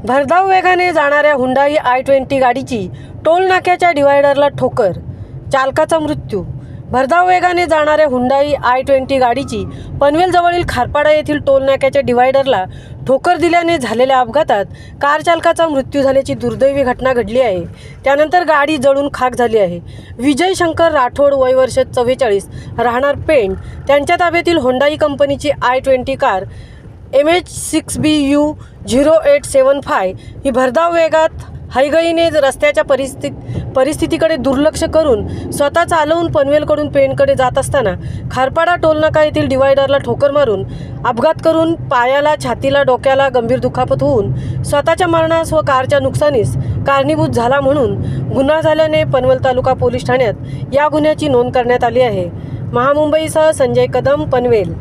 भरधाव वेगाने जाणाऱ्या हुंडाई i20 गाडीची टोल नाक्याच्या डिवायडरला ठोकर, चालकाचा मृत्यू। भरधाव वेगाने जाणाऱ्या हुंडाई i20 गाडीची पनवेलजवळील खारपाडा येथील टोल नाक्याच्या डिवायडरला ठोकर दिल्याने झालेल्या अपघातात कार चालकाचा मृत्यू झाल्याची दुर्दैवी घटना घडली आहे। त्यानंतर गाडी जळून खाक झाली आहे। विजय शंकर राठोड, वय वर्ष 44, राहणार पेण, त्यांच्या ताब्यातील हुंडाई कंपनीची i20 कार MH6BU 0875 ही भरधाव वेगात हयगईने रस्त्याच्या परिस्थितीकडे दुर्लक्ष करून स्वतः चालवून पनवेलकडून पेणकडे जात असताना खारपाडा टोलनाका येथील डिवायडरला ठोकर मारून अपघात करून पायाला, छातीला, डोक्याला गंभीर दुखापत होऊन स्वतःच्या मरणास व कारच्या नुकसानीस कारणीभूत झाला म्हणून गुन्हा झाल्याने पनवेल तालुका पोलीस ठाण्यात या गुन्ह्याची नोंद करण्यात आली आहे। महामुंबईसह संजय कदम, पनवेल।